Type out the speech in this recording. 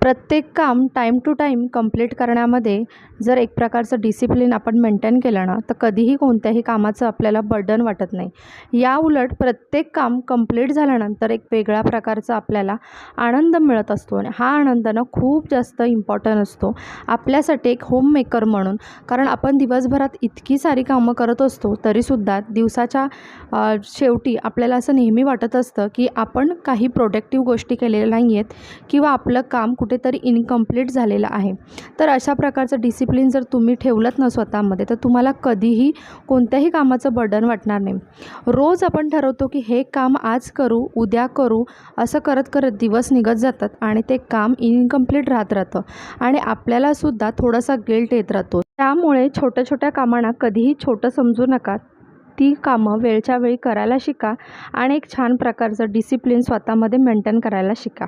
प्रत्येक काम time to time complete करण्यामध्ये जर एक प्रकारचं डिसिप्लिन आपण मेंटेन केलं ना, तर कधीही कोणत्याही कामाचं आपल्याला बर्डन वाटत नाही. या उलट प्रत्येक काम कंप्लीट झाल्यानंतर एक वेगळ्या प्रकारचा आपल्याला आनंद मिळत असतो आणि हा आनंद ना खूप जास्त इम्पॉर्टंट असतो आपल्यासाठी एक होममेकर म्हणून. कारण आपण दिवसभरात इतकी सारी कामं करत असतो, तरीसुद्धा दिवसाच्या शेवटी आपल्याला असं नेहमी वाटत असतं की आपण काही प्रोडक्टिव्ह गोष्टी केलेल्या नाही आहेत किंवा आपलं काम कुठेतरी इनकम्प्लीट झालेलं आहे. तर अशा प्रकारचं डिसिप्लिन जर तुम्ही ठेवलंत ना स्वतःमध्ये, तर तुम्हाला कधीही कोणत्याही कामाचं बर्डन वाटणार नाही. रोज आपण ठरवतो की हे काम आज करू, उद्या करू, असं करत करत दिवस निघत जातात आणि ते काम इनकम्प्लीट राहत राहतं आणि आपल्यालासुद्धा थोडासा गिल्ट येत राहतो. त्यामुळे छोट्या छोट्या कामांना कधीही छोटं समजू नका. ती कामं वेळच्या वेळी करायला शिका आणि एक छान प्रकारचं डिसिप्लिन स्वतःमध्ये मेंटेन करायला शिका.